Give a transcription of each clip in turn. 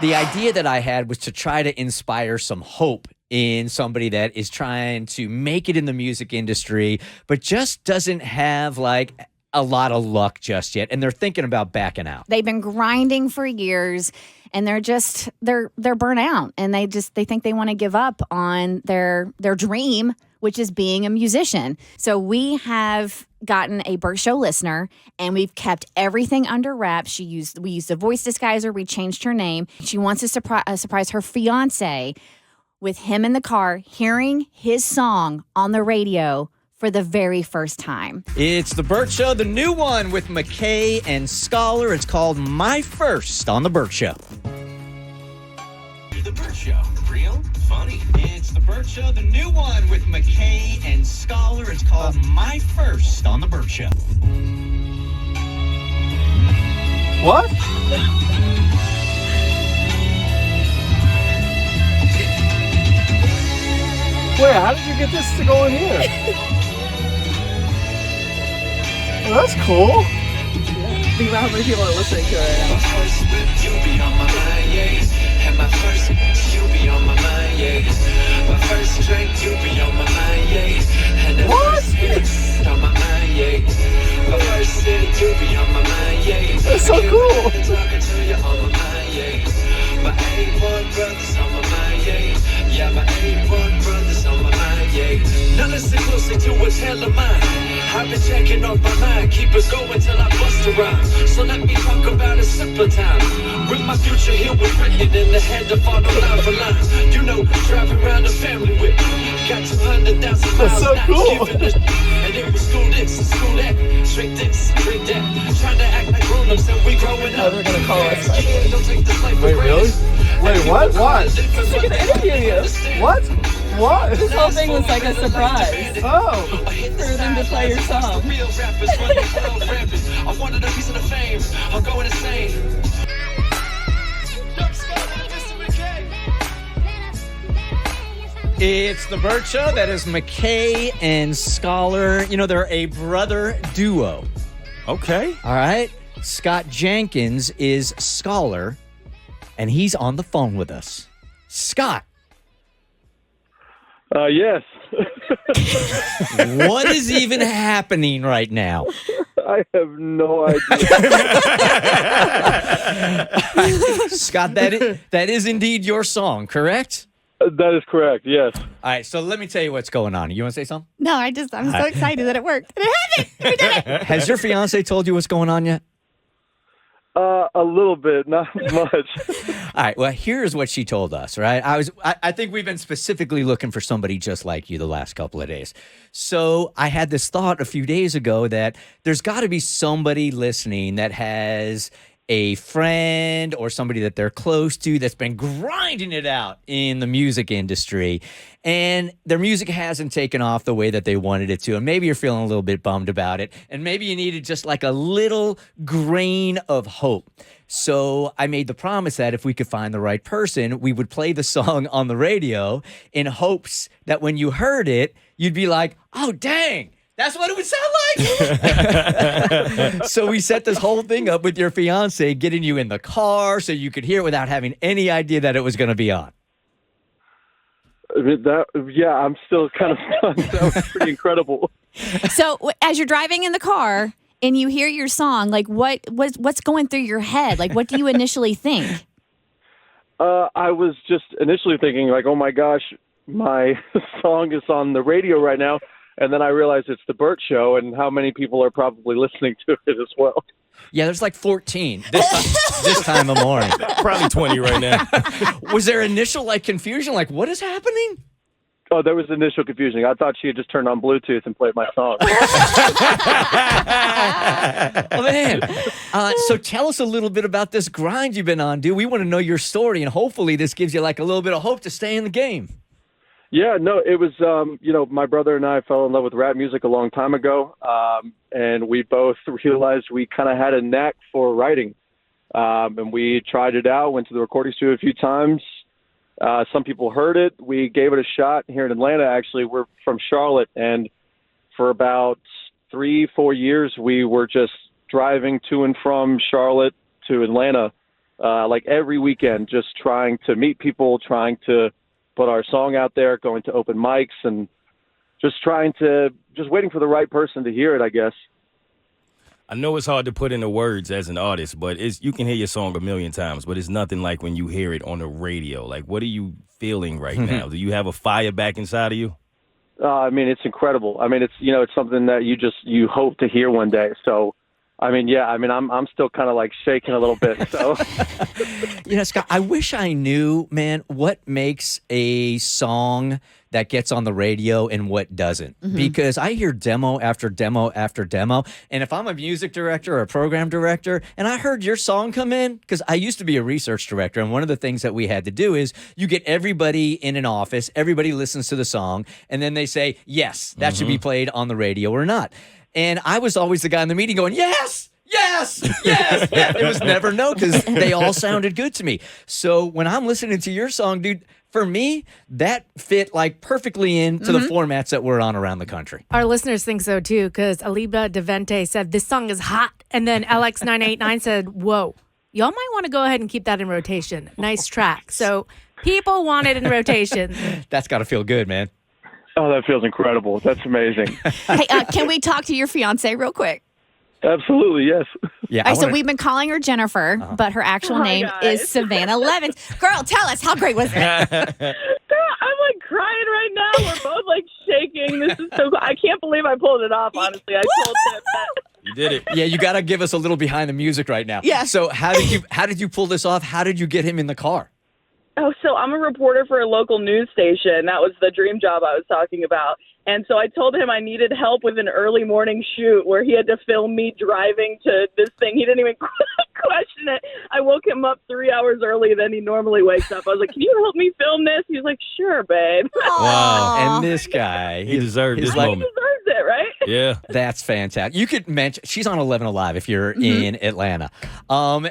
the idea that I had was to try to inspire some hope in somebody that is trying to make it in the music industry, but just doesn't have like a lot of luck just yet. And they're thinking about backing out. They've been grinding for years and they're burnt out and they think they want to give up on their dream, which is being a musician. So we have gotten a Bert Show listener and we've kept everything under wraps. We used a voice disguiser. We changed her name. She wants to surprise her fiance with him in the car, hearing his song on the radio for the very first time. It's the Bert Show, the new one with McKay and Scholar. It's called My First on the Bert Show. The Bert Show, real funny. It's the Bert Show, the new one with McKay and Scholar. It's called My First on the Bert Show. What? Wait, how did you get this to go in here? Well, that's cool. Think about how many people are listening to it right now. You'll be on my mind, yeah. And my first, you'll be on my mind, yeah. My first drink, you'll be on my mind, yeah. And the first hit on my mind, yeah. My first city, you'll be on my mind, yeah. That's so cool. Talking to you on my mind, yeah. My A1 brothers on my mind, yeah. Yeah, my A1 brothers on my mind, yeah. Now listen closely to what's hell of mine. I've been checking off my mind, keep it going till I bust a rhyme. So let me talk about a simpler time. With my future here was written in the head to follow line for line. You know, driving around the family with got 200,000 miles. That's so cool. And it was school this and school that. Straight this, straight that. Trying to act like grown-ups and we growing up. Oh, they're gonna call us. Yeah, don't take this life for Wait, really? granted. Wait, what? Why? They're gonna interview you. What? What? This whole thing was like a surprise Oh. for them to play your song. Real rappers running world rappers. I wanted a piece of the fame. I'm going insane. It's the Bert Show. That is McKay and Scholar. You know, they're a brother duo. Okay. All right. Scott Jenkins is Scholar, and he's on the phone with us. Scott, Yes. what is even happening right now? I have no idea. Scott, that is indeed your song, correct? That is correct, yes. All right, so let me tell you what's going on. You want to say something? No, I'm so excited that it worked. It happened. We did it. Has your fiance told you what's going on yet? A little bit, not much. All right, well, here's what she told us, right? I think we've been specifically looking for somebody just like you the last couple of days. So I had this thought a few days ago that there's got to be somebody listening that has a friend or somebody that they're close to that's been grinding it out in the music industry, and their music hasn't taken off the way that they wanted it to. And maybe you're feeling a little bit bummed about it, and maybe you needed just like a little grain of hope. So I made the promise that if we could find the right person, we would play the song on the radio in hopes that when you heard it, you'd be like, oh, dang. That's what it would sound like. So we set this whole thing up with your fiance, getting you in the car so you could hear it without having any idea that it was going to be on. Yeah, I'm still kind of stunned. That was pretty incredible. So as you're driving in the car and you hear your song, like what's going through your head? Like, what do you initially think? I was just initially thinking, like, oh my gosh, my song is on the radio right now. And then I realized it's the Bert Show, and how many people are probably listening to it as well. Yeah, there's like 14 this time of morning. Probably 20 right now. Was there initial like confusion? Like, what is happening? Oh, there was initial confusion. I thought she had just turned on Bluetooth and played my song. Oh, man. So tell us a little bit about this grind you've been on, dude. We want to know your story, and hopefully this gives you like a little bit of hope to stay in the game. Yeah, no, it was, my brother and I fell in love with rap music a long time ago, and we both realized we kind of had a knack for writing, and we tried it out, went to the recording studio a few times. Some people heard it. We gave it a shot here in Atlanta, actually. We're from Charlotte, and for about 3-4 years, we were just driving to and from Charlotte to Atlanta like every weekend, just trying to meet people, trying to put our song out there, going to open mics, and just waiting for the right person to hear it, I guess. I know it's hard to put into words as an artist, but you can hear your song a million times, but it's nothing like when you hear it on the radio. Like, what are you feeling right now? Do you have a fire back inside of you? I mean, it's incredible. I mean, it's something that you hope to hear one day. So, I mean, yeah, I mean, I'm still kind of like shaking a little bit. So, Scott, I wish I knew, man, what makes a song that gets on the radio and what doesn't. Because I hear demo after demo after demo. And if I'm a music director or a program director and I heard your song come in, because I used to be a research director, and one of the things that we had to do is you get everybody in an office, everybody listens to the song, and then they say, yes, that should be played on the radio or not. And I was always the guy in the meeting going, yes! Yes, yes. It was never no, because they all sounded good to me. So when I'm listening to your song, dude, for me, that fit like perfectly into the formats that we're on around the country. Our listeners think so too, because Aliba Devente said this song is hot, and then LX989 said, "Whoa, y'all might want to go ahead and keep that in rotation. Nice track." So people want it in rotation. That's got to feel good, man. oh, that feels incredible. That's amazing. Hey, can we talk to your fiance real quick? Absolutely, yes. Yeah. All right, so we've been calling her Jennifer, but her actual name is Savannah Levins. Girl, tell us, how great was that? Girl, I'm like crying right now. We're both like shaking. This is so cool. I can't believe I pulled it off, honestly. I told him that. You did it. Yeah, you got to give us a little behind the music right now. Yeah. So how did you pull this off? How did you get him in the car? Oh, so I'm a reporter for a local news station. That was the dream job I was talking about. And so I told him I needed help with an early morning shoot where he had to film me driving to this thing. He didn't even question it. I woke him up 3 hours earlier than he normally wakes up. I was like, can you help me film this? He was like, sure, babe. Wow. And this guy, He deserved this He moment. deserves it, right? Yeah. that's fantastic. You could mention, she's on 11 Alive if you're in Atlanta.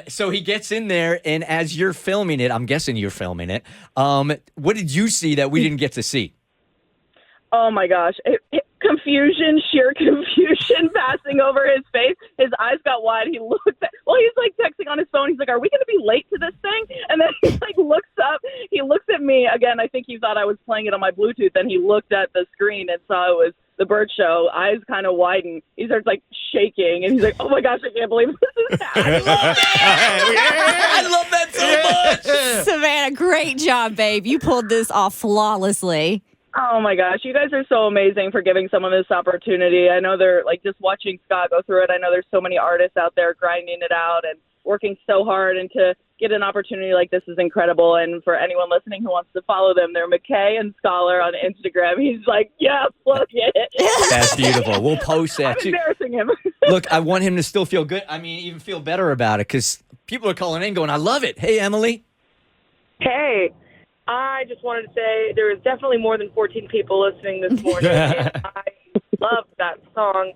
So he gets in there, and as you're filming it, I'm guessing you're filming it. What did you see that we didn't get to see? Oh, my gosh. Confusion, sheer confusion passing over his face. His eyes got wide. He looked at, he's like texting on his phone. He's like, are we going to be late to this thing? And then he like looks up. He looks at me. Again, I think he thought I was playing it on my Bluetooth. Then he looked at the screen and saw it was the Bert Show. Eyes kind of widen. He starts like shaking. And he's like, oh, my gosh, I can't believe this is happening. I love that so much. Savannah, great job, babe. You pulled this off flawlessly. Oh my gosh, you guys are so amazing for giving someone this opportunity. I know they're like just watching Scott go through it. I know there's so many artists out there grinding it out and working so hard, and to get an opportunity like this is incredible. And for anyone listening who wants to follow them, they're McKay and Scholar on Instagram. He's like, yeah, look at it. That's beautiful. We'll post that I'm too. embarrassing him. Look, I want him to still feel good. I mean, even feel better about it, because people are calling in going, I love it. Hey, Emily. Hey, I just wanted to say there was definitely more than 14 people listening this morning. And I love that song.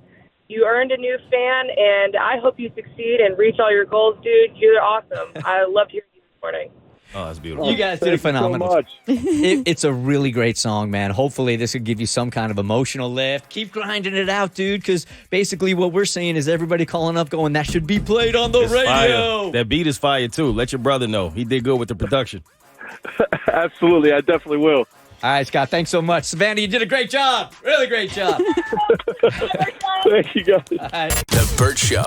You earned a new fan, and I hope you succeed and reach all your goals, dude. You're awesome. I loved hearing you this morning. Oh, that's beautiful. You guys did a phenomenal. So much. It's a really great song, man. Hopefully this will give you some kind of emotional lift. Keep grinding it out, dude, because basically what we're saying is everybody calling up going, that should be played on the It's radio. fire. That beat is fire, too. Let your brother know. He did good with the production. Absolutely, I definitely will. All right, Scott, thanks so much. Savannah, you did a great job. Really great job. Thank you, guys. All right. The Bert Show.